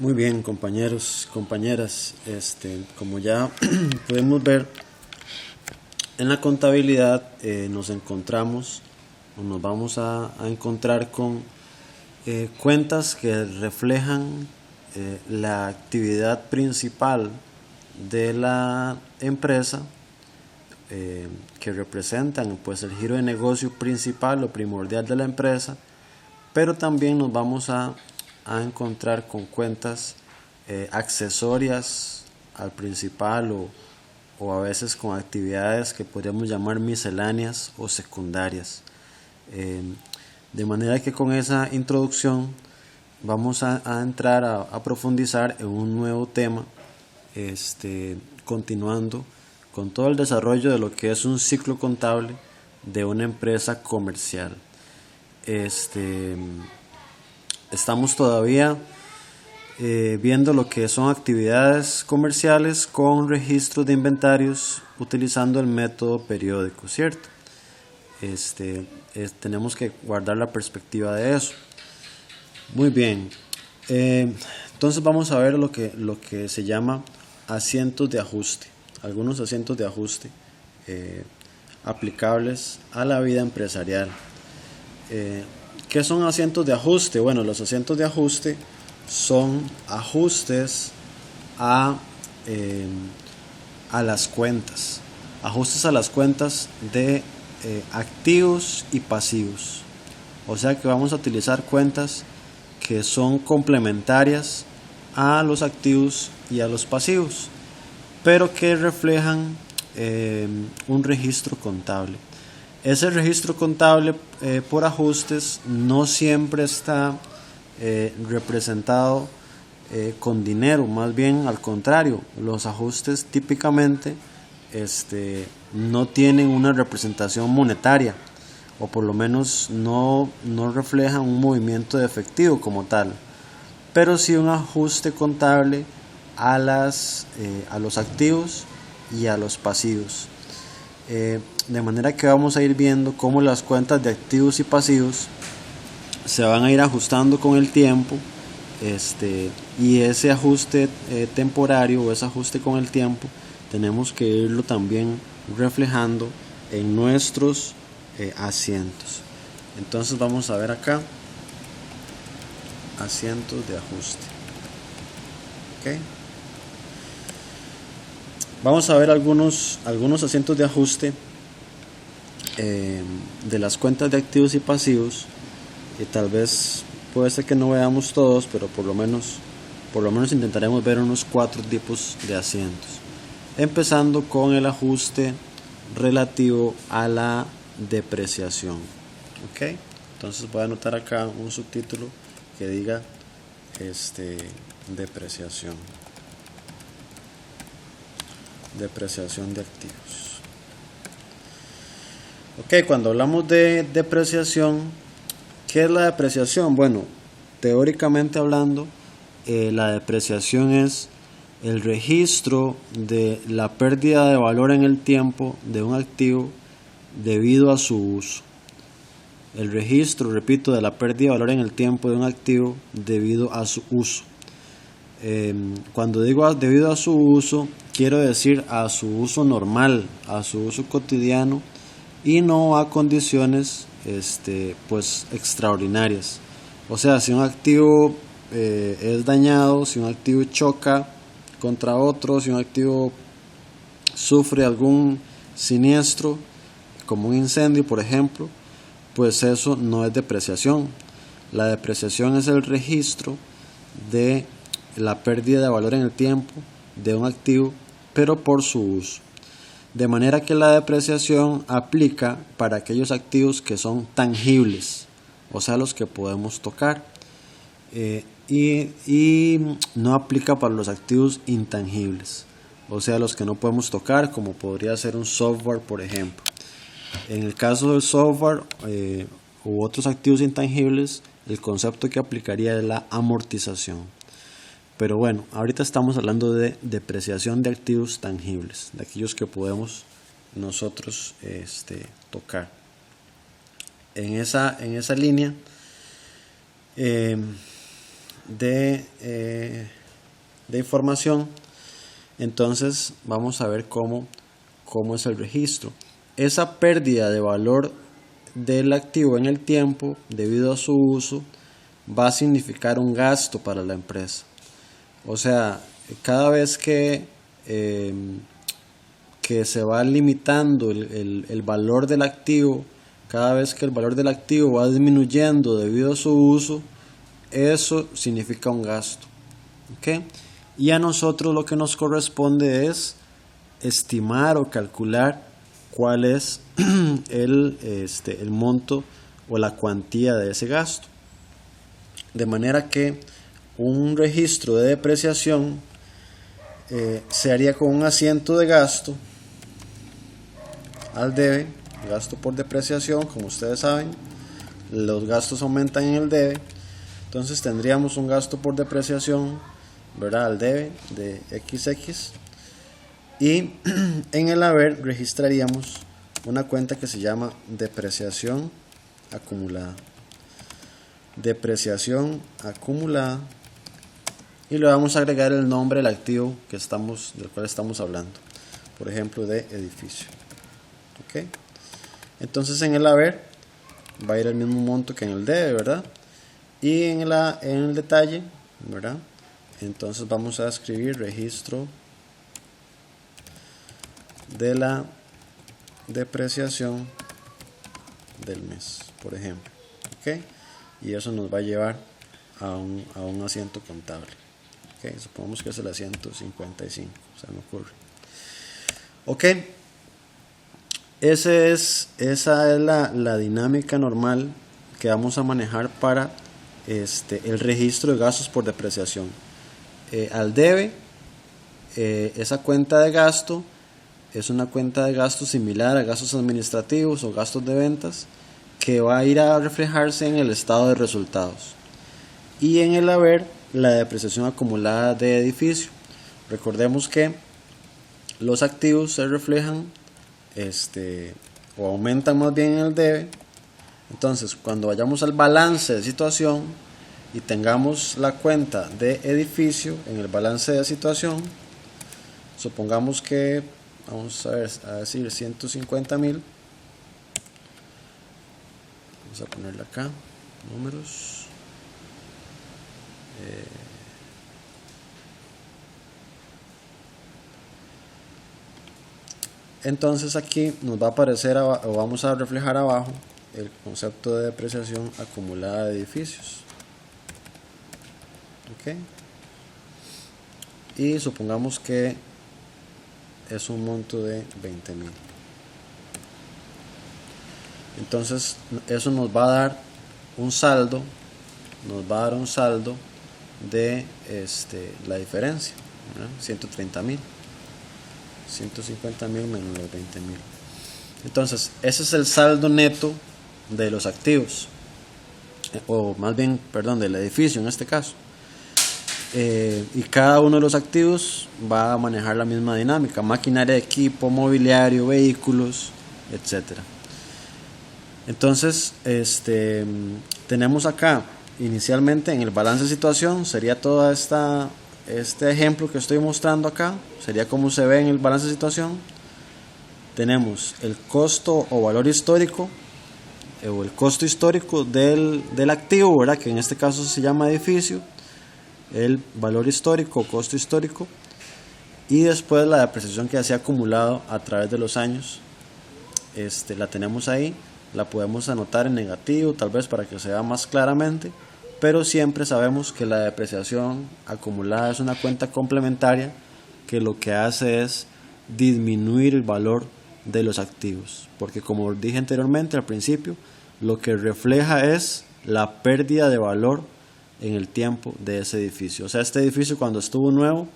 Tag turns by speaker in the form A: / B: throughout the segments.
A: Muy bien, compañeros, compañeras, como ya podemos ver, en la contabilidad nos encontramos o nos vamos a encontrar con cuentas que reflejan la actividad principal de la empresa, que representan pues el giro de negocio principal o primordial de la empresa, pero también nos vamos a encontrar con cuentas accesorias al principal o a veces con actividades que podríamos llamar misceláneas o secundarias. De manera que con esa introducción vamos a entrar a profundizar en un nuevo tema, continuando con todo el desarrollo de lo que es un ciclo contable de una empresa comercial. Estamos todavía viendo lo que son actividades comerciales con registros de inventarios utilizando el método periódico, ¿cierto? Tenemos que guardar la perspectiva de eso. Muy bien, entonces vamos a ver lo que se llama asientos de ajuste, algunos asientos de ajuste aplicables a la vida empresarial. ¿Qué son asientos de ajuste? Bueno, los asientos de ajuste son ajustes a las cuentas, ajustes a las cuentas de activos y pasivos. O sea que vamos a utilizar cuentas que son complementarias a los activos y a los pasivos, pero que reflejan un registro contable. Ese registro contable por ajustes no siempre está representado con dinero, más bien al contrario, los ajustes típicamente no tienen una representación monetaria, o por lo menos no reflejan un movimiento de efectivo como tal, pero sí un ajuste contable a los activos y a los pasivos. De manera que vamos a ir viendo cómo las cuentas de activos y pasivos se van a ir ajustando con el tiempo, y ese ajuste temporario o ese ajuste con el tiempo tenemos que irlo también reflejando en nuestros asientos. Entonces vamos a ver acá asientos de ajuste. ¿Okay? Vamos a ver algunos asientos de ajuste de las cuentas de activos y pasivos, y tal vez puede ser que no veamos todos, pero por lo menos intentaremos ver unos 4 tipos de asientos, empezando con el ajuste relativo a la depreciación. ¿Okay? Entonces voy a anotar acá un subtítulo que diga depreciación de activos. Ok, cuando hablamos de depreciación, ¿qué es la depreciación? Bueno, teóricamente hablando, la depreciación es el registro de la pérdida de valor en el tiempo de un activo debido a su uso. El registro, repito, de la pérdida de valor en el tiempo de un activo debido a su uso. Cuando digo debido a su uso, quiero decir a su uso normal, a su uso cotidiano, y no a condiciones pues extraordinarias. O sea, si un activo es dañado, si un activo choca contra otro, si un activo sufre algún siniestro como un incendio, por ejemplo, pues eso no es depreciación. La depreciación es el registro de la pérdida de valor en el tiempo de un activo, pero por su uso. De manera que la depreciación aplica para aquellos activos que son tangibles, o sea, los que podemos tocar, y no aplica para los activos intangibles, o sea, los que no podemos tocar, como podría ser un software, por ejemplo. En el caso del software u otros activos intangibles, el concepto que aplicaría es la amortización. Pero bueno, ahorita estamos hablando de depreciación de activos tangibles, de aquellos que podemos nosotros tocar. En esa línea de información. Entonces vamos a ver cómo es el registro. Esa pérdida de valor del activo en el tiempo debido a su uso va a significar un gasto para la empresa. O sea, cada vez que se va limitando el valor del activo, cada vez que el valor del activo va disminuyendo debido a su uso, eso significa un gasto. ¿Okay? Y a nosotros lo que nos corresponde es estimar o calcular cuál es el monto o la cuantía de ese gasto. De manera que un registro de depreciación se haría con un asiento de gasto al debe, gasto por depreciación. Como ustedes saben, los gastos aumentan en el debe. Entonces tendríamos un gasto por depreciación, ¿verdad?, al debe de XX, y en el haber registraríamos una cuenta que se llama depreciación acumulada. Depreciación acumulada, y le vamos a agregar el nombre del activo del cual estamos hablando, por ejemplo de edificio. ¿Okay? Entonces en el haber va a ir el mismo monto que en el debe, ¿verdad? Y en el detalle, ¿verdad? Entonces vamos a escribir registro de la depreciación del mes, por ejemplo. ¿Okay? Y eso nos va a llevar a un asiento contable. ¿Okay? Supongamos que es el asiento 55, se me ocurre. Ok, esa es la dinámica normal que vamos a manejar para el registro de gastos por depreciación. Al debe, esa cuenta de gasto es una cuenta de gasto similar a gastos administrativos o gastos de ventas, que va a ir a reflejarse en el estado de resultados. Y en el haber, la depreciación acumulada de edificio. Recordemos que los activos se reflejan o aumentan más bien en el debe. Entonces, cuando vayamos al balance de situación y tengamos la cuenta de edificio en el balance de situación, supongamos que, vamos a decir 150,000. Vamos a ponerle acá números. Entonces aquí nos va a aparecer, o vamos a reflejar abajo, el concepto de depreciación acumulada de edificios. ¿Okay? Y supongamos que es un monto de 20,000. Entonces eso nos va a dar un saldo, de la diferencia, ¿verdad? 130,000. 150,000 menos los 20,000. Entonces ese es el saldo neto de los activos, o más bien, perdón, del edificio en este caso. Y cada uno de los activos va a manejar la misma dinámica: maquinaria, equipo, mobiliario, vehículos, etcétera. Entonces tenemos acá inicialmente en el balance de situación, sería toda este ejemplo que estoy mostrando acá, sería como se ve en el balance de situación. Tenemos el costo o valor histórico, o el costo histórico del activo, ¿verdad?, que en este caso se llama edificio, el valor histórico o costo histórico, y después la depreciación que se ha acumulado a través de los años. La tenemos ahí, la podemos anotar en negativo tal vez para que se vea más claramente, pero siempre sabemos que la depreciación acumulada es una cuenta complementaria que lo que hace es disminuir el valor de los activos, porque como dije anteriormente al principio, lo que refleja es la pérdida de valor en el tiempo de ese edificio. O sea, este edificio cuando estuvo nuevo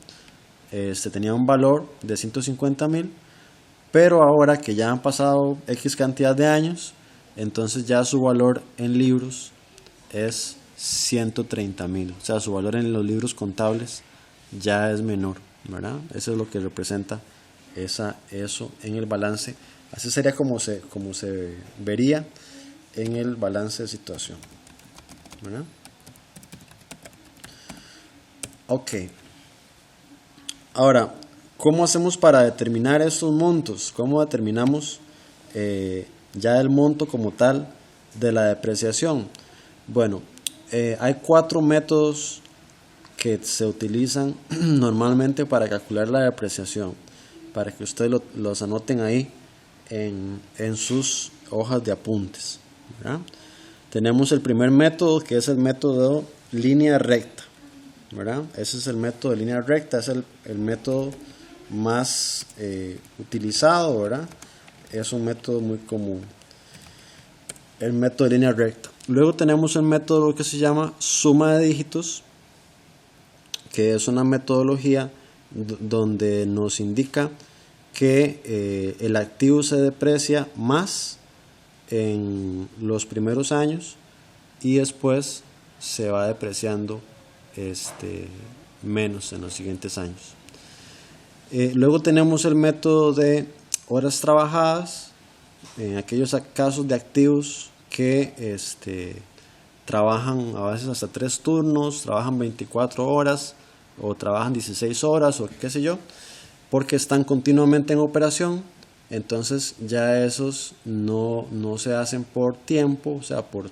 A: tenía un valor de 150,000, pero ahora que ya han pasado X cantidad de años, entonces ya su valor en libros es 130,000. O sea, su valor en los libros contables ya es menor, ¿verdad? Eso es lo que representa eso en el balance. Así sería como se vería en el balance de situación, ¿verdad? Ok, ahora, ¿cómo hacemos para determinar estos montos? ¿Cómo determinamos ya el monto como tal de la depreciación? Bueno, hay 4 métodos que se utilizan normalmente para calcular la depreciación, para que ustedes los anoten ahí en sus hojas de apuntes, ¿verdad? Tenemos el primer método, que es el método línea recta, ¿verdad? Ese es el método de línea recta, es el método más utilizado, ¿verdad? Es un método muy común, el método de línea recta. Luego tenemos el método que se llama suma de dígitos, que es una metodología donde nos indica que el activo se deprecia más en los primeros años y después se va depreciando menos en los siguientes años. Luego tenemos el método de horas trabajadas en aquellos casos de activos que trabajan a veces hasta 3 turnos, trabajan 24 horas o trabajan 16 horas o qué sé yo, porque están continuamente en operación. Entonces ya esos no se hacen por tiempo, o sea, por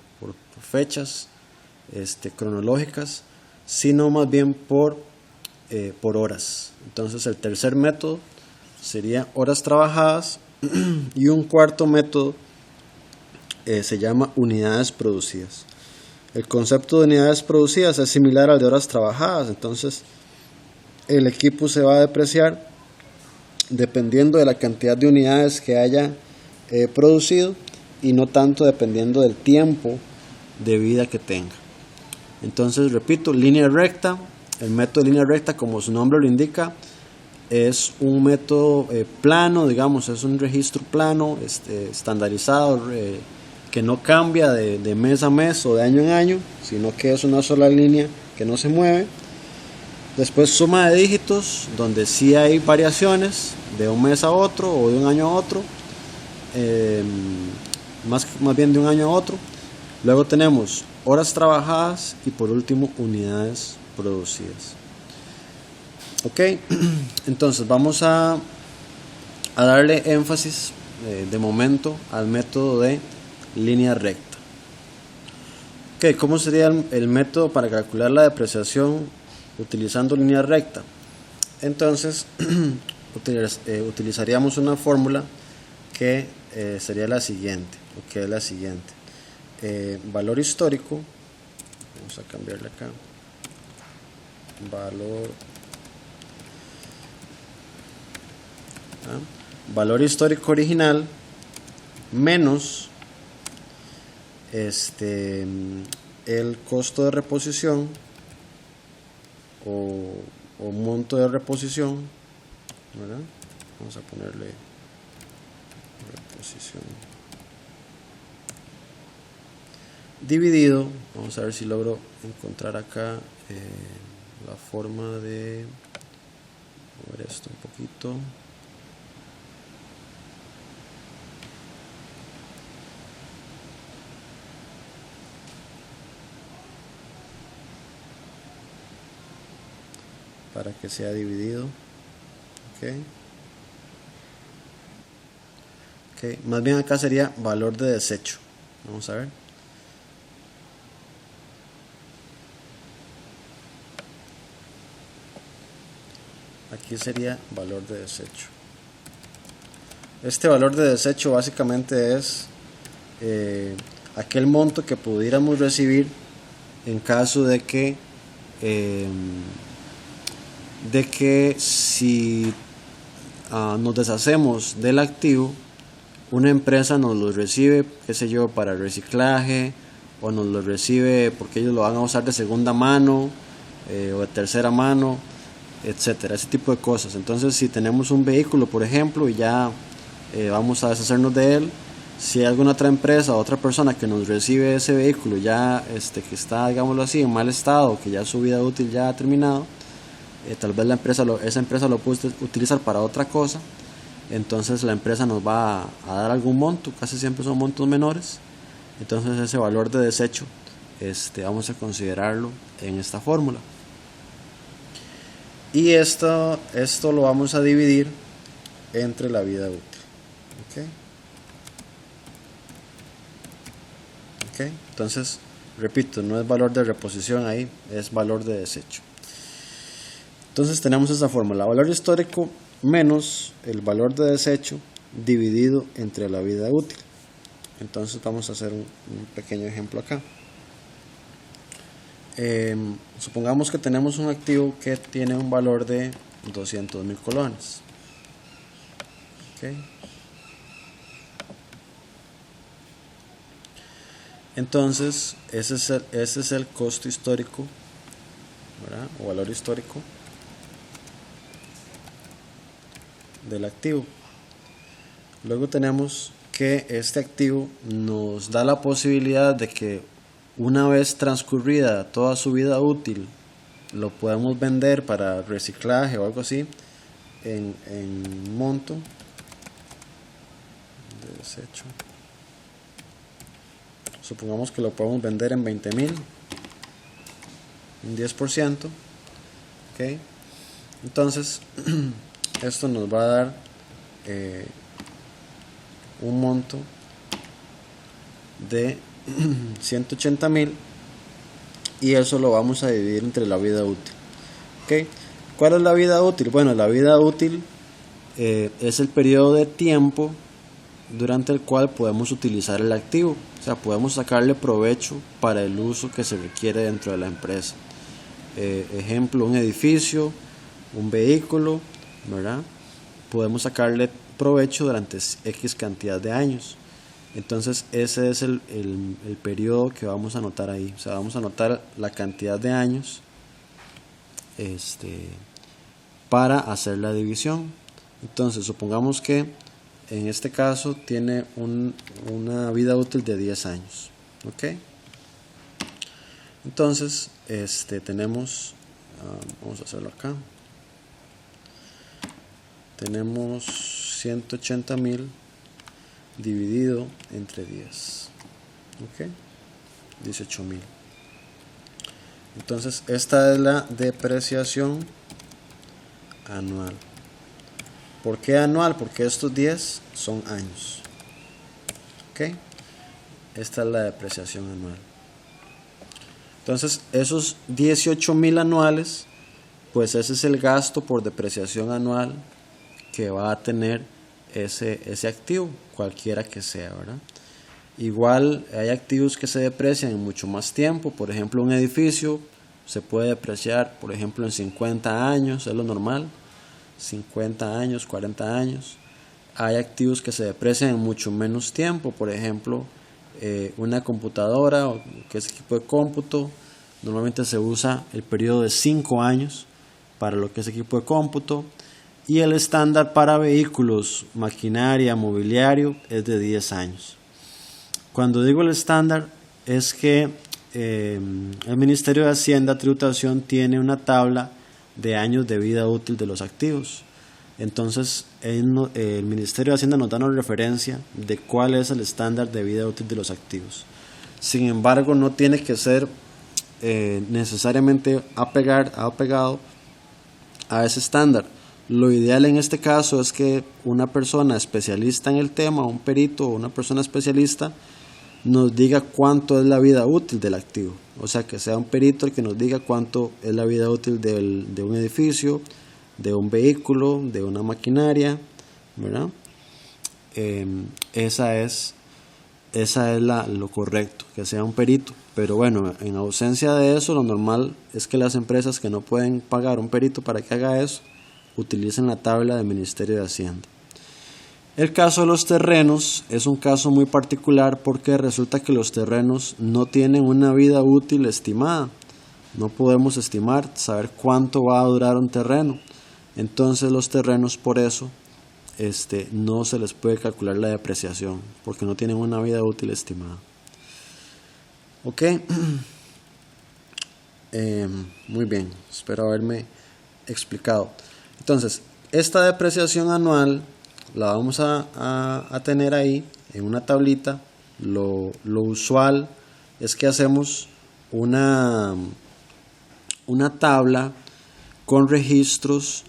A: fechas cronológicas, sino más bien por horas. Entonces el tercer método sería horas trabajadas y un cuarto método se llama unidades producidas. El concepto de unidades producidas es similar al de horas trabajadas. Entonces el equipo se va a depreciar dependiendo de la cantidad de unidades que haya producido y no tanto dependiendo del tiempo de vida que tenga. Entonces, repito, línea recta. El método de línea recta, como su nombre lo indica, es un método plano, digamos, es un registro plano, estandarizado, que no cambia de mes a mes o de año en año, sino que es una sola línea que no se mueve. Después suma de dígitos, donde sí hay variaciones de un mes a otro o de un año a otro, más bien de un año a otro. Luego tenemos horas trabajadas y por último unidades producidas. Ok, entonces vamos a darle énfasis de momento al método de línea recta. Ok, ¿cómo sería el método para calcular la depreciación utilizando línea recta? Entonces utilizaríamos una fórmula que sería la siguiente, o que es la siguiente. Valor histórico, vamos a cambiarle acá, valor histórico original menos el costo de reposición o monto de reposición, ¿verdad? Vamos a ponerle reposición dividido, vamos a ver si logro encontrar acá la forma de mover esto un poquito. Para que sea dividido. Okay. Más bien acá sería valor de desecho. Vamos a ver. Aquí sería valor de desecho. Este valor de desecho básicamente es aquel monto que pudiéramos recibir en caso de que si nos deshacemos del activo, una empresa nos lo recibe, qué sé yo, para reciclaje, o nos lo recibe porque ellos lo van a usar de segunda mano o de tercera mano, etcétera, ese tipo de cosas. Entonces, si tenemos un vehículo, por ejemplo, y ya vamos a deshacernos de él, si hay alguna otra empresa o otra persona que nos recibe ese vehículo ya que está, digámoslo así, en mal estado, que ya su vida útil ya ha terminado, tal vez esa empresa lo puede utilizar para otra cosa, entonces la empresa nos va a dar algún monto, casi siempre son montos menores. Entonces ese valor de desecho vamos a considerarlo en esta fórmula. Y esto lo vamos a dividir entre la vida útil. ¿Ok? Entonces, repito, no es valor de reposición ahí, es valor de desecho. Entonces tenemos esa fórmula: valor histórico menos el valor de desecho dividido entre la vida útil. Entonces vamos a hacer un pequeño ejemplo acá. Supongamos que tenemos un activo que tiene un valor de 200.000 colones. ¿Okay? Entonces ese es el costo histórico, ¿verdad? O valor histórico del activo. Luego tenemos que este activo nos da la posibilidad de que una vez transcurrida toda su vida útil lo podemos vender para reciclaje o algo así en monto de desecho. Supongamos que lo podemos vender en 20.000, un 10%. ¿Okay? Entonces esto nos va a dar un monto de 180.000 y eso lo vamos a dividir entre la vida útil. ¿Okay? ¿Cuál es la vida útil? Bueno, la vida útil es el periodo de tiempo durante el cual podemos utilizar el activo, o sea, podemos sacarle provecho para el uso que se requiere dentro de la empresa. Ejemplo, un edificio, un vehículo, ¿verdad? Podemos sacarle provecho durante X cantidad de años. Entonces ese es el periodo que vamos a anotar ahí. O sea, vamos a anotar la cantidad de años para hacer la división. Entonces supongamos que en este caso tiene una vida útil de 10 años. ¿Ok? Entonces tenemos, vamos a hacerlo acá, tenemos 180.000 dividido entre 10. ¿Ok? 18.000. Entonces esta es la depreciación anual. ¿Por qué anual? Porque estos 10 son años. ¿Ok? Esta es la depreciación anual. Entonces esos 18.000 anuales, pues ese es el gasto por depreciación anual que va a tener ese activo, cualquiera que sea, ¿verdad? Igual hay activos que se deprecian en mucho más tiempo. Por ejemplo, un edificio se puede depreciar, por ejemplo, en 50 años, es lo normal, 50 años, 40 años. Hay activos que se deprecian en mucho menos tiempo, por ejemplo, una computadora o que es equipo de cómputo, normalmente se usa el periodo de 5 años para lo que es equipo de cómputo, y el estándar para vehículos, maquinaria, mobiliario es de 10 años. Cuando digo el estándar es que el Ministerio de Hacienda, Tributación tiene una tabla de años de vida útil de los activos. Entonces el Ministerio de Hacienda nos da una referencia de cuál es el estándar de vida útil de los activos. Sin embargo, no tiene que ser necesariamente apegado a ese estándar. Lo ideal en este caso es que una persona especialista en el tema, un perito o una persona especialista, nos diga cuánto es la vida útil del activo. O sea, que sea un perito el que nos diga cuánto es la vida útil de un edificio, de un vehículo, de una maquinaria, ¿verdad? Esa es lo correcto, que sea un perito. Pero bueno, en ausencia de eso, lo normal es que las empresas que no pueden pagar un perito para que haga eso, utilicen la tabla del Ministerio de Hacienda. El caso de los terrenos es un caso muy particular porque resulta que los terrenos no tienen una vida útil estimada. No podemos saber cuánto va a durar un terreno. Entonces los terrenos, por eso no se les puede calcular la depreciación porque no tienen una vida útil estimada. Ok. Muy bien, espero haberme explicado. Entonces, esta depreciación anual la vamos a tener ahí en una tablita. Lo usual es que hacemos una tabla con registros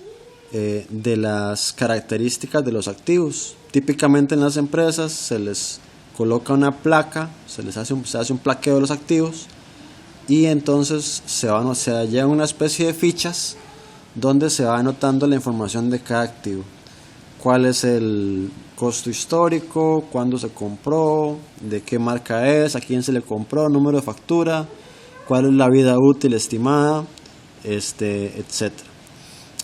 A: de las características de los activos. Típicamente en las empresas se les coloca una placa, se hace un plaqueo de los activos, y entonces se lleva una especie de fichas donde se va anotando la información de cada activo. Cuál es el costo histórico, cuándo se compró, de qué marca es, a quién se le compró, número de factura, cuál es la vida útil estimada, etc.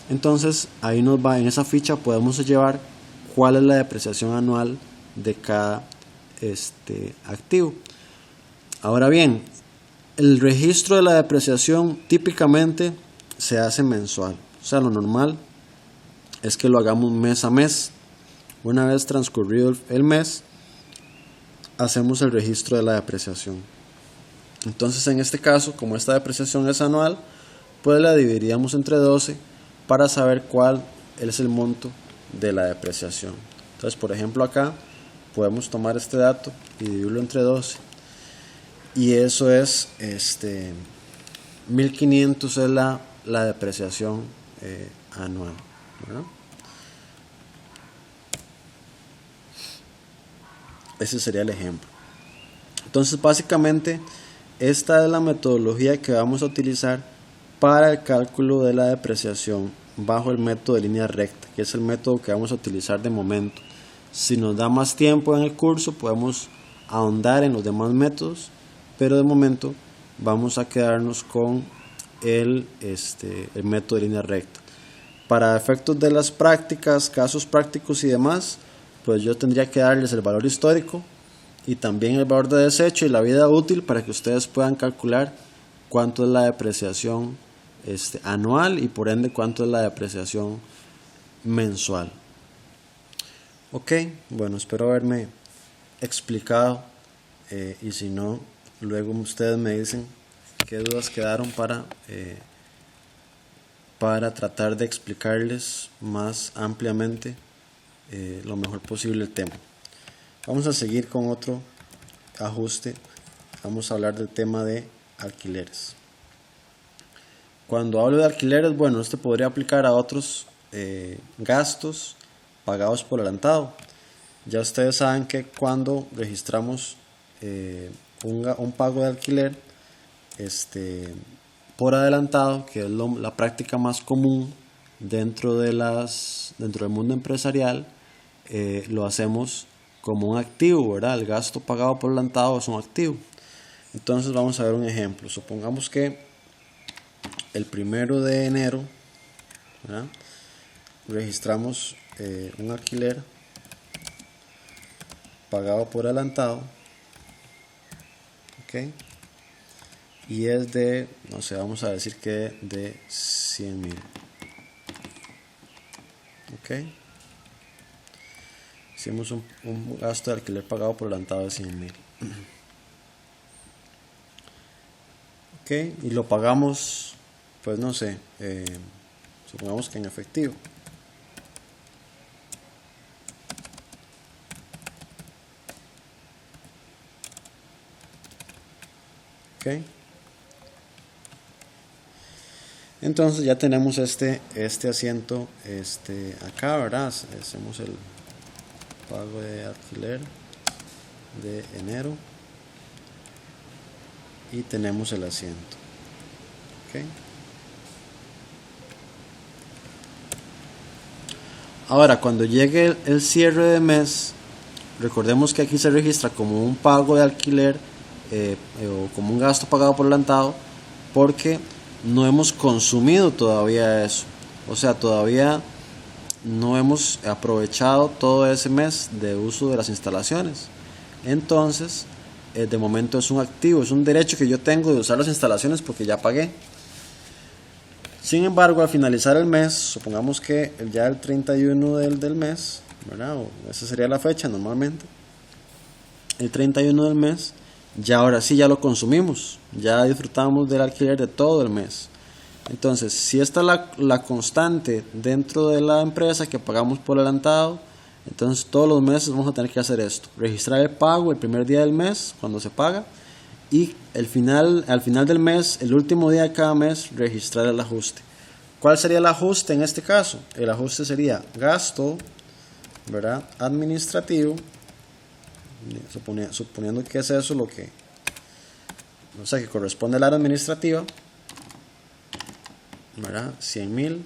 A: Entonces ahí en esa ficha podemos llevar cuál es la depreciación anual de cada activo. Ahora bien, el registro de la depreciación típicamente se hace mensual. O sea, lo normal es que lo hagamos mes a mes. Una vez transcurrido el mes, hacemos el registro de la depreciación. Entonces, en este caso, como esta depreciación es anual, pues la dividiríamos entre 12 para saber cuál es el monto de la depreciación. Entonces, por ejemplo, acá podemos tomar este dato y dividirlo entre 12. Y eso es 1500 es la depreciación anual, ¿verdad? Ese sería el ejemplo. Entonces, básicamente, esta es la metodología que vamos a utilizar para el cálculo de la depreciación bajo el método de línea recta, que es el método que vamos a utilizar de momento. Si nos da más tiempo en el curso, podemos ahondar en los demás métodos, pero de momento vamos a quedarnos con el método de línea recta. Para efectos de las prácticas, casos prácticos y demás, pues yo tendría que darles el valor histórico y también el valor de desecho y la vida útil para que ustedes puedan calcular cuánto es la depreciación anual y por ende cuánto es la depreciación mensual. Ok, bueno, espero haberme explicado y si no, luego ustedes me dicen qué dudas quedaron para tratar de explicarles más ampliamente lo mejor posible el tema. Vamos a seguir con otro ajuste. Vamos a hablar del tema de alquileres. Cuando hablo de alquileres, bueno, podría aplicar a otros gastos pagados por adelantado. Ya ustedes saben que cuando registramos un pago de alquiler por adelantado, que es la práctica más común dentro del mundo empresarial, lo hacemos como un activo, ¿verdad? El gasto pagado por adelantado es un activo. Entonces vamos a ver un ejemplo. Supongamos que el 1 de enero, ¿verdad?, registramos un alquiler pagado por adelantado, ¿ok? Y es de, no sé, vamos a decir que de 100,000, ¿ok? Hicimos un gasto de alquiler pagado por adelantado de 100,000, ¿ok? Y lo pagamos, pues no sé, supongamos que en efectivo. ¿Ok? Entonces ya tenemos este asiento acá, ¿verdad? Hacemos el pago de alquiler de enero y tenemos el asiento. ¿Ok? Ahora, cuando llegue el cierre de mes, recordemos que aquí se registra como un pago de alquiler o como un gasto pagado por adelantado, porque no hemos consumido todavía eso. O sea, todavía no hemos aprovechado todo ese mes de uso de las instalaciones. Entonces, de momento es un activo, es un derecho que yo tengo de usar las instalaciones porque ya pagué. Sin embargo, al finalizar el mes, supongamos que ya el 31 del mes, ¿verdad?, o esa sería la fecha normalmente, el 31 del mes, ya ahora sí ya lo consumimos, ya disfrutamos del alquiler de todo el mes. Entonces, si esta es la constante dentro de la empresa que pagamos por adelantado, entonces todos los meses vamos a tener que hacer esto: registrar el pago el primer día del mes cuando se paga, y al final del mes, el último día de cada mes, registrar el ajuste. ¿Cuál sería el ajuste en este caso? El ajuste sería gasto, ¿verdad?, administrativo, suponiendo que es eso lo que, o sea, que corresponde al área administrativa, ¿verdad? 100,000.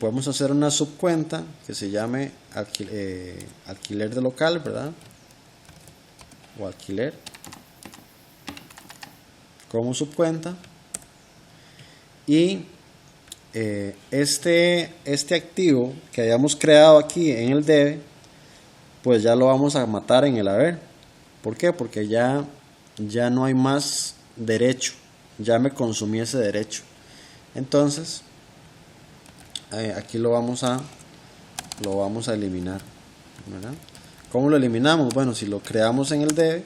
A: Podemos hacer una subcuenta que se llame alquiler de local, ¿verdad? O alquiler como subcuenta. Y este activo que hayamos creado aquí en el debe, pues ya lo vamos a matar en el haber. ¿Por qué? Porque ya no hay más derecho, ya me consumí ese derecho. Entonces aquí lo vamos a eliminar, ¿verdad? ¿Cómo lo eliminamos? Bueno, si lo creamos en el debe,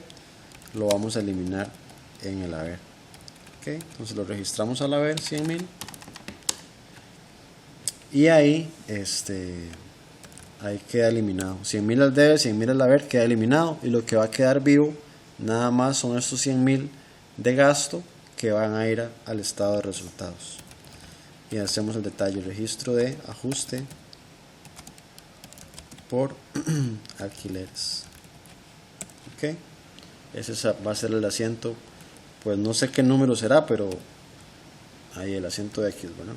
A: lo vamos a eliminar en el haber. ¿Okay? Entonces lo registramos al haber, 100,000, y ahí queda eliminado. 100,000 al debe, 100,000 al haber, queda eliminado, y lo que va a quedar vivo nada más son estos 100,000 de gasto que van a ir al estado de resultados. Y hacemos el detalle: registro de ajuste por alquileres. Ok, ese va a ser el asiento, pues no sé qué número será, pero ahí el asiento de X, ¿verdad?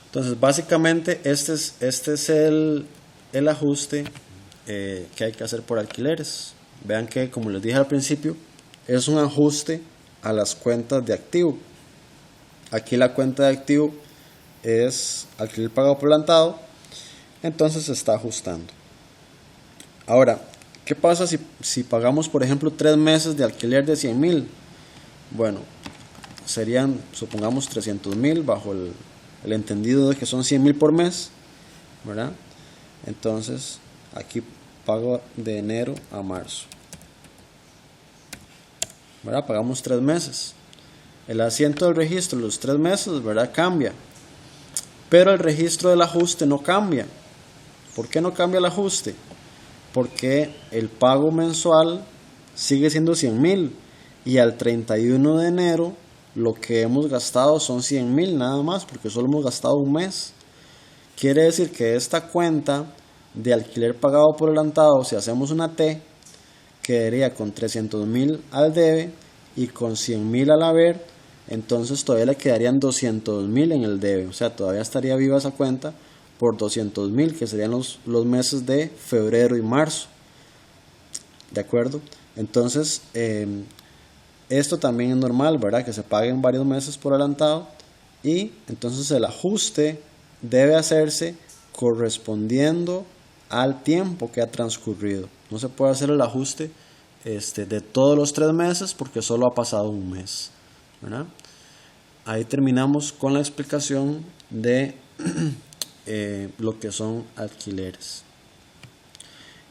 A: Entonces básicamente este es el ajuste que hay que hacer por alquileres. Vean que, como les dije al principio, es un ajuste a las cuentas de activo. Aquí la cuenta de activo es alquiler pagado por adelantado, entonces se está ajustando. Ahora, ¿qué pasa si pagamos, por ejemplo, 3 meses de alquiler de 100,000? Bueno, serían, supongamos, 300,000 bajo el entendido de que son 100,000 por mes, ¿verdad? Entonces aquí pago de enero a marzo, ¿verdad? Pagamos 3 meses. El asiento del registro los 3 meses, ¿verdad?, cambia, pero el registro del ajuste no cambia. ¿Por qué no cambia el ajuste? Porque el pago mensual sigue siendo 100,000, y al 31 de enero lo que hemos gastado son 100,000 nada más, porque solo hemos gastado un mes. Quiere decir que esta cuenta de alquiler pagado por adelantado, si hacemos una T, quedaría con 300,000 al debe y con 100,000 al haber. Entonces todavía le quedarían 200,000 en el debe, o sea, todavía estaría viva esa cuenta por 200,000, que serían los meses de febrero y marzo. ¿De acuerdo? Entonces esto también es normal, ¿verdad?, que se paguen varios meses por adelantado, y entonces el ajuste debe hacerse correspondiendo al tiempo que ha transcurrido. No se puede hacer el ajuste de todos los 3 meses porque solo ha pasado un mes, ¿verdad? Ahí terminamos con la explicación de lo que son alquileres.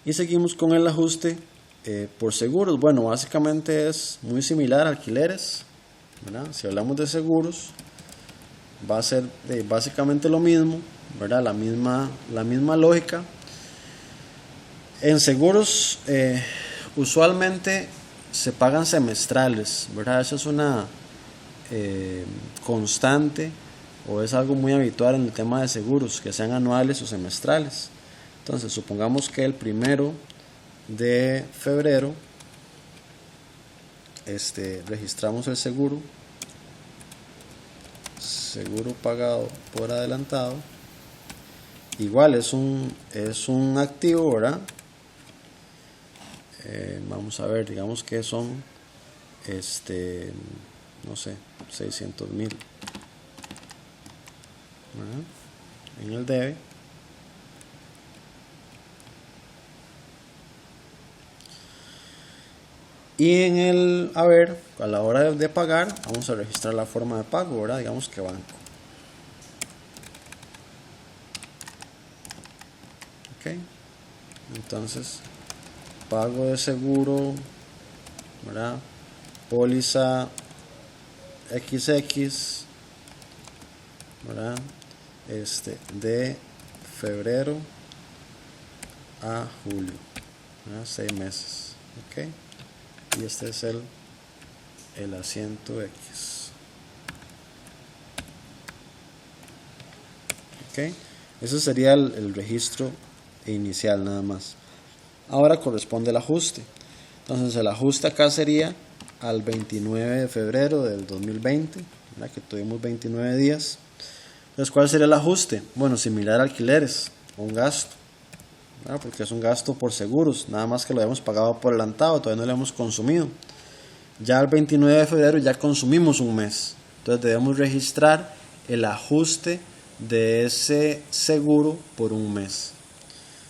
A: Y seguimos con el ajuste por seguros. Bueno, básicamente es muy similar a alquileres, ¿verdad? Si hablamos de seguros, va a ser básicamente lo mismo, ¿verdad? La misma lógica. En seguros usualmente se pagan semestrales, ¿verdad? Eso es una constante, o es algo muy habitual en el tema de seguros, que sean anuales o semestrales. Entonces supongamos que el 1 de febrero registramos el seguro pagado por adelantado. Igual es un activo, ¿verdad? Vamos a ver, digamos que son no sé, 600,000, ¿verdad?, en el debe. Y en el haber, a la hora de pagar, vamos a registrar la forma de pago, ¿verdad? Digamos que banco. Ok, entonces pago de seguro, ¿verdad?, póliza XX, ¿verdad?, de febrero a julio, ¿verdad?, 6 meses. Ok, y este es el asiento X. ¿ok? Ese sería el registro inicial nada más. Ahora corresponde el ajuste. Entonces el ajuste acá sería al 29 de febrero del 2020, ¿verdad? Que tuvimos 29 días. Entonces, ¿cuál sería el ajuste? Bueno, similar a alquileres, un gasto, ¿verdad? Porque es un gasto por seguros, nada más que lo hemos pagado por adelantado, todavía no lo hemos consumido. Ya el 29 de febrero ya consumimos un mes, entonces debemos registrar el ajuste de ese seguro por un mes.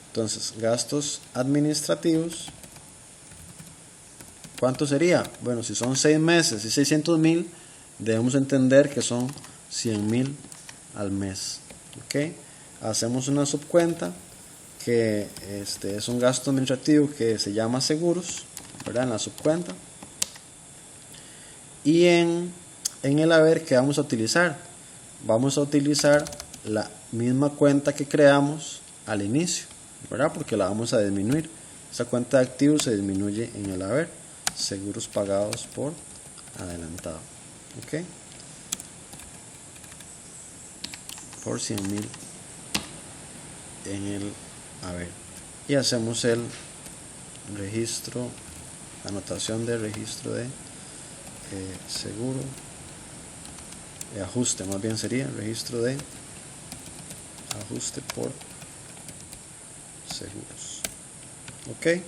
A: Entonces, gastos administrativos, ¿cuánto sería? Bueno, si son 6 meses y 600,000, debemos entender que son 100,000 al mes. ¿Ok? Hacemos una subcuenta que es un gasto administrativo que se llama seguros, ¿verdad? En la subcuenta. Y en el haber, ¿qué vamos a utilizar? Vamos a utilizar la misma cuenta que creamos al inicio, ¿verdad? Porque la vamos a disminuir. Esa cuenta de activos se disminuye en el haber. Seguros pagados por adelantado. ¿Ok? Por 100,000 en el haber. Y hacemos el registro, anotación de registro de seguro, ajuste más bien sería, registro de ajuste por seguros. Ok.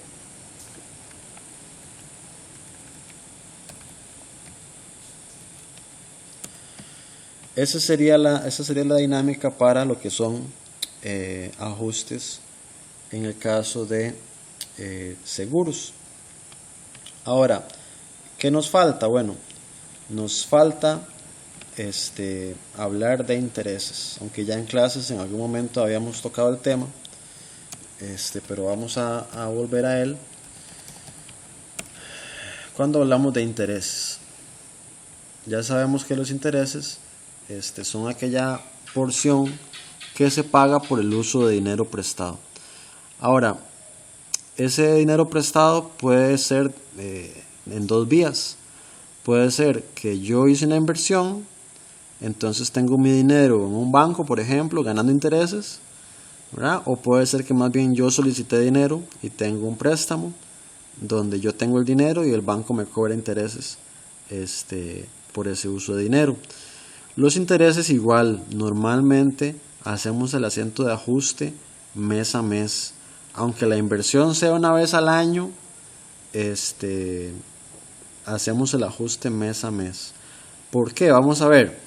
A: Esa sería la dinámica para lo que son ajustes en el caso de seguros. Ahora, ¿qué nos falta? Bueno, nos falta hablar de intereses, aunque ya en clases en algún momento habíamos tocado el tema, pero vamos a volver a él. Cuando hablamos de intereses, ya sabemos que los intereses son aquella porción que se paga por el uso de dinero prestado. Ahora, ese dinero prestado puede ser en dos vías. Puede ser que yo hice una inversión, entonces tengo mi dinero en un banco, por ejemplo, ganando intereses, ¿verdad? O puede ser que más bien yo solicité dinero y tengo un préstamo donde yo tengo el dinero y el banco me cobra intereses por ese uso de dinero. Los intereses igual, normalmente hacemos el acento de ajuste mes a mes. Aunque la inversión sea una vez al año, hacemos el ajuste mes a mes. ¿Por qué? Vamos a ver.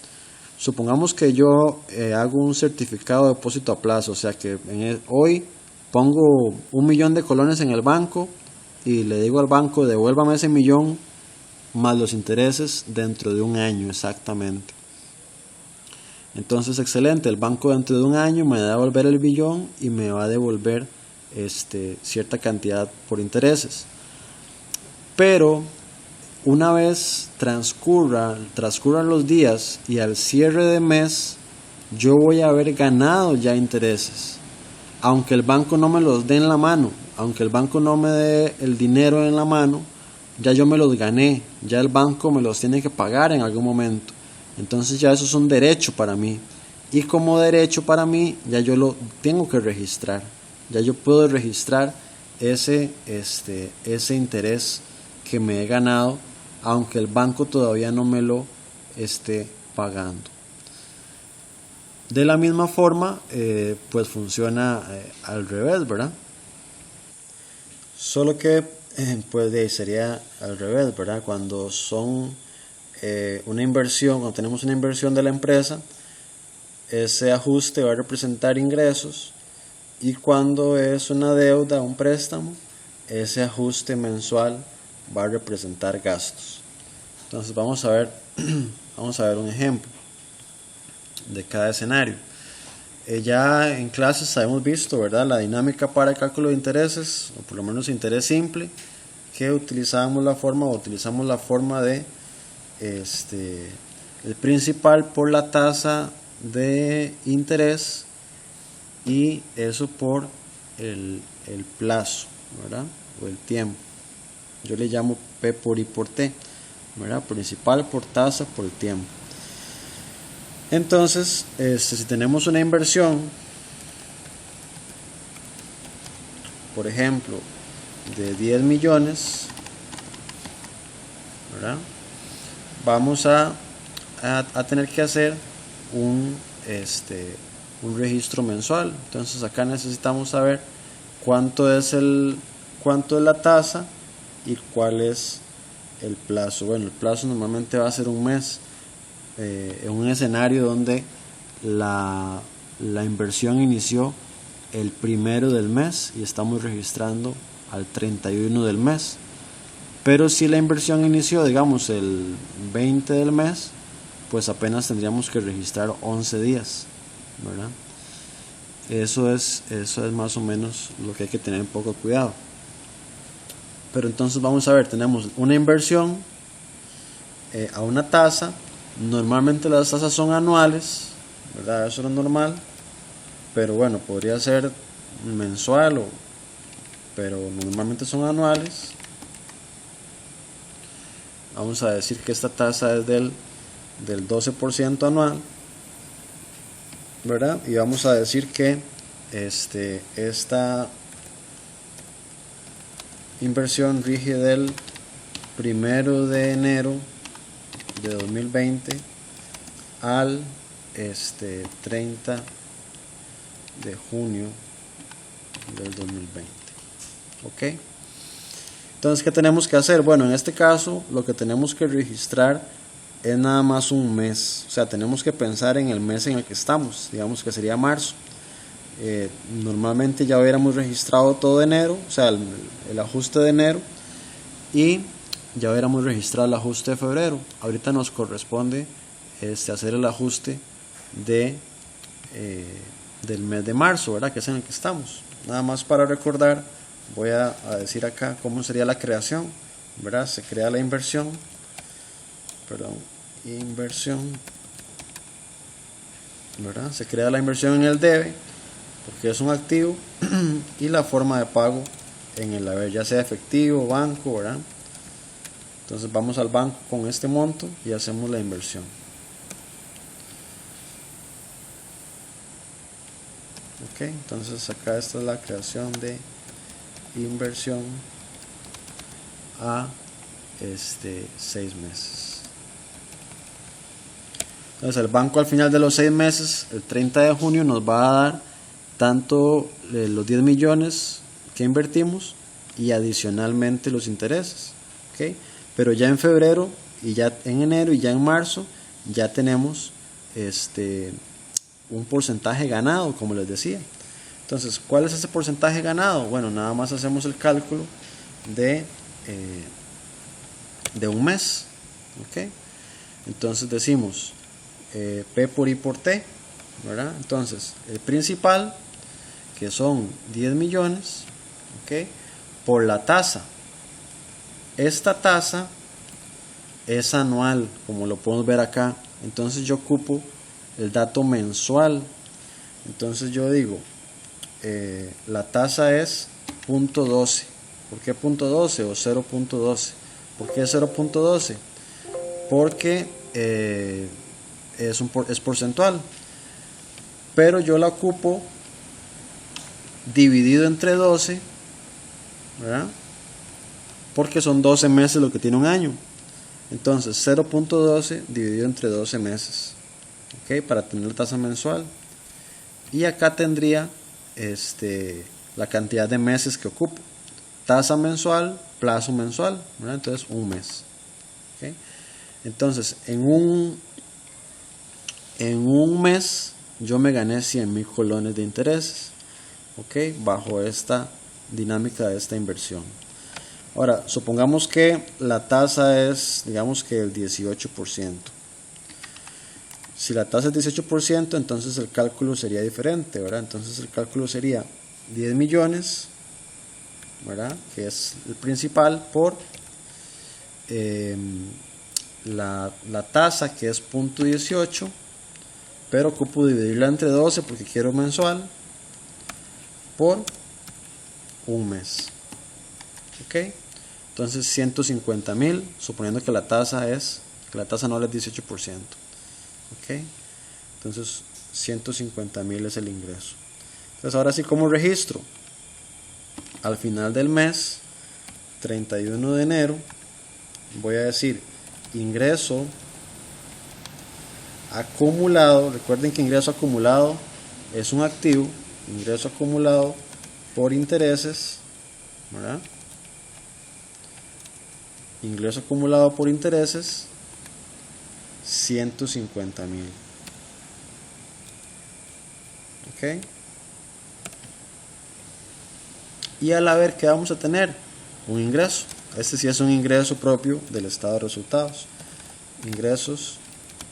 A: Supongamos que yo hago un certificado de depósito a plazo, o sea que hoy pongo 1,000,000 de colones en el banco y le digo al banco devuélvame ese 1,000,000 más los intereses dentro de un año exactamente. Entonces, excelente, el banco dentro de un año me va a devolver el 1,000,000 y me va a devolver cierta cantidad por intereses. Pero una vez transcurran los días y al cierre de mes yo voy a haber ganado ya intereses, aunque el banco no me los dé en la mano, aunque el banco no me dé el dinero en la mano, ya yo me los gané, ya el banco me los tiene que pagar en algún momento. Entonces ya eso es un derecho para mí, y como derecho para mí ya yo lo tengo que registrar, ya yo puedo registrar ese interés que me he ganado, aunque el banco todavía no me lo esté pagando. De la misma forma, pues funciona al revés, ¿verdad? Solo que pues sería al revés, ¿verdad? Cuando son una inversión, cuando tenemos una inversión de la empresa, ese ajuste va a representar ingresos, y cuando es una deuda, un préstamo, ese ajuste mensual va a representar gastos. Entonces vamos a ver un ejemplo de cada escenario. Ya en clases hemos visto, ¿verdad?, la dinámica para el cálculo de intereses, o por lo menos interés simple, que utilizamos la forma de el principal por la tasa de interés y eso por el plazo, ¿verdad?, o el tiempo. Yo le llamo P por I por T, ¿verdad?, principal por tasa por el tiempo. Entonces, si tenemos una inversión, por ejemplo, de 10 millones, ¿verdad? Vamos a tener que hacer un registro mensual. Entonces acá necesitamos saber cuánto es la tasa y cuál es el plazo. Bueno, el plazo normalmente va a ser un mes, en un escenario donde la inversión inició el 1 del mes y estamos registrando al 31 del mes. Pero si la inversión inició, digamos, el 20 del mes, pues apenas tendríamos que registrar 11 días, ¿verdad? Eso es más o menos lo que hay que tener un poco de cuidado. Pero entonces vamos a ver, tenemos una inversión a una tasa. Normalmente las tasas son anuales, ¿verdad? Eso es normal. Pero bueno, podría ser mensual, pero normalmente son anuales. Vamos a decir que esta tasa es del 12% anual, ¿verdad? Y vamos a decir que esta inversión rige del 1 de enero de 2020 al 30 de junio del 2020. ¿Ok? Entonces, ¿qué tenemos que hacer? Bueno, en este caso lo que tenemos que registrar es nada más un mes. O sea, tenemos que pensar en el mes en el que estamos. Digamos que sería marzo. Normalmente ya hubiéramos registrado todo enero, o sea, el ajuste de enero, y ya hubiéramos registrado el ajuste de febrero. Ahorita nos corresponde hacer el ajuste del mes de marzo, ¿verdad? Que es en el que estamos. Nada más para recordar, voy a decir acá cómo sería la creación, ¿verdad? Se crea la inversión, ¿verdad? Se crea la inversión en el debe, porque es un activo, y la forma de pago en el haber, ya sea efectivo, banco, ¿verdad? Entonces vamos al banco con este monto y hacemos la inversión. Ok, entonces acá esta es la creación de inversión a 6 meses. Entonces el banco al final de los 6 meses, el 30 de junio, nos va a dar tanto los 10 millones que invertimos y adicionalmente los intereses. ¿Okay? Pero ya en febrero y ya en enero y ya en marzo ya tenemos un porcentaje ganado, como les decía. Entonces, ¿cuál es ese porcentaje ganado? Bueno, nada más hacemos el cálculo de un mes. ¿Okay? Entonces decimos P por I por T, ¿verdad? Entonces, el principal, que son 10 millones, ¿okay? Por la tasa. Esta tasa es anual, como lo podemos ver acá. Entonces yo ocupo el dato mensual. Entonces yo digo, la tasa es 0.12. ¿Por qué 0.12 o 0.12? ¿Por qué 0.12? Porque es porcentual. Pero yo la ocupo dividido entre 12, ¿verdad? Porque son 12 meses lo que tiene un año. Entonces 0.12 dividido entre 12 meses, ¿okay? Para tener la tasa mensual. Y acá tendría la cantidad de meses que ocupo. Tasa mensual, plazo mensual, ¿verdad? Entonces un mes. ¿Okay? Entonces en un mes yo me gané 100,000 colones de intereses, ¿okay? Bajo esta dinámica de esta inversión. Ahora, supongamos que la tasa es, digamos que el 18%. Si la tasa es 18%, entonces el cálculo sería diferente, ¿verdad? Entonces el cálculo sería 10 millones, ¿verdad? Que es el principal, por la tasa, que es 0.18, pero ocupo dividirla entre 12 porque quiero mensual, por un mes. ¿Ok? Entonces 150,000, suponiendo que la tasa anual es 18%. ¿Ok? Entonces 150.000 es el ingreso. Entonces ahora sí, como registro al final del mes 31 de enero, voy a decir ingreso acumulado. Recuerden que ingreso acumulado es un activo. Ingreso acumulado por intereses, ¿verdad? Ingreso acumulado por intereses 150.000. ¿Ok? Y al haber, ¿qué vamos a tener? Un ingreso. Este sí es un ingreso propio del estado de resultados. Ingresos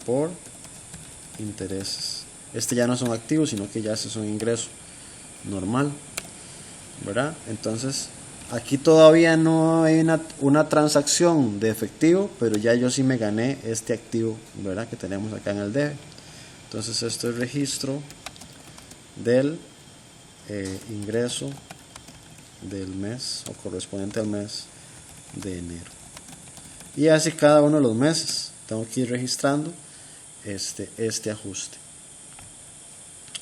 A: por intereses. Este ya no es un activo, sino que ya es un ingreso normal, ¿verdad? Entonces aquí todavía no hay una transacción de efectivo, pero ya yo sí me gané este activo, ¿verdad? Que tenemos acá en el debe. Entonces esto es registro del ingreso del mes o correspondiente al mes de enero. Y así cada uno de los meses tengo que ir registrando este ajuste.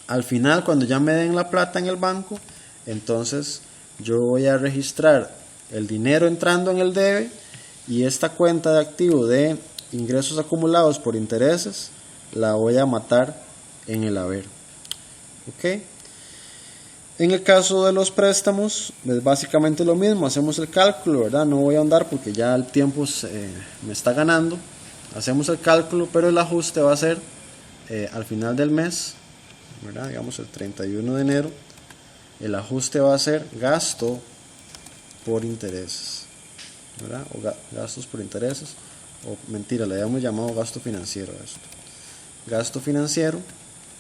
A: Al final, cuando ya me den la plata en el banco, entonces yo voy a registrar el dinero entrando en el debe y esta cuenta de activo de ingresos acumulados por intereses la voy a matar en el haber. ¿Ok? En el caso de los préstamos es básicamente lo mismo, hacemos el cálculo, ¿verdad? No voy a ahondar porque ya el tiempo me está ganando. Hacemos el cálculo, pero el ajuste va a ser al final del mes, ¿verdad? Digamos el 31 de enero. El ajuste va a ser gasto por intereses, ¿verdad? O gastos por intereses, o mentira, le habíamos llamado gasto financiero a esto. Gasto financiero,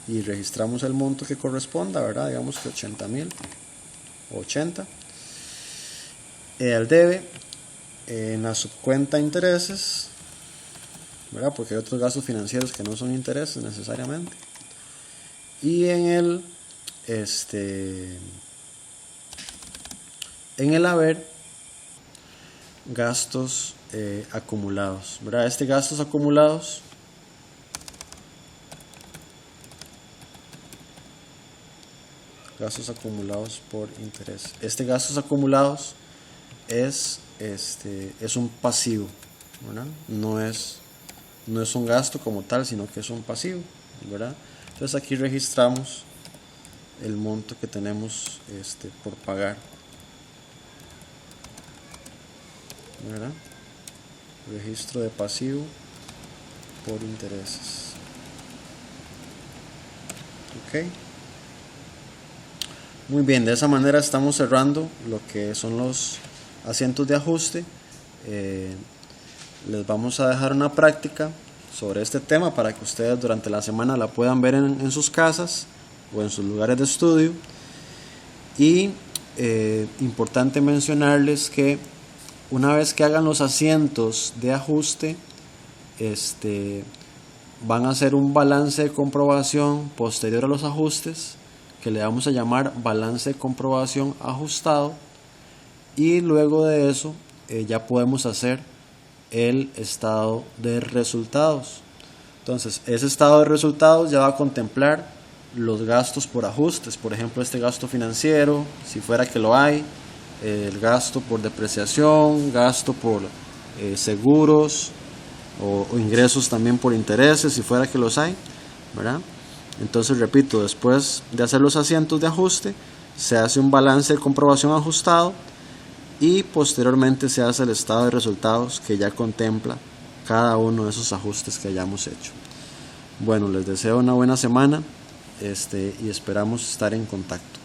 A: y registramos el monto que corresponda, ¿verdad? Digamos que 80.000, 80. Al debe, en la subcuenta intereses, ¿verdad? Porque hay otros gastos financieros que no son intereses necesariamente. Y en el haber, gastos acumulados, ¿verdad? Gastos acumulados por interés. Gastos acumulados es un pasivo, ¿verdad? No es un gasto como tal, sino que es un pasivo, ¿verdad? Entonces aquí registramos el monto que tenemos por pagar, ¿verdad? Registro de pasivo por intereses. Ok. Muy bien, de esa manera estamos cerrando lo que son los asientos de ajuste. Les vamos a dejar una práctica sobre este tema para que ustedes durante la semana la puedan ver en sus casas o en sus lugares de estudio. Y importante mencionarles que una vez que hagan los asientos de ajuste, van a hacer un balance de comprobación posterior a los ajustes, que le vamos a llamar balance de comprobación ajustado, y luego de eso ya podemos hacer el estado de resultados. Entonces ese estado de resultados ya va a contemplar los gastos por ajustes, por ejemplo este gasto financiero, si fuera que lo hay, el gasto por depreciación, gasto por seguros o ingresos también por intereses, si fuera que los hay, ¿verdad? Entonces repito, después de hacer los asientos de ajuste, se hace un balance de comprobación ajustado y posteriormente se hace el estado de resultados que ya contempla cada uno de esos ajustes que hayamos hecho. Bueno, les deseo una buena semana y esperamos estar en contacto.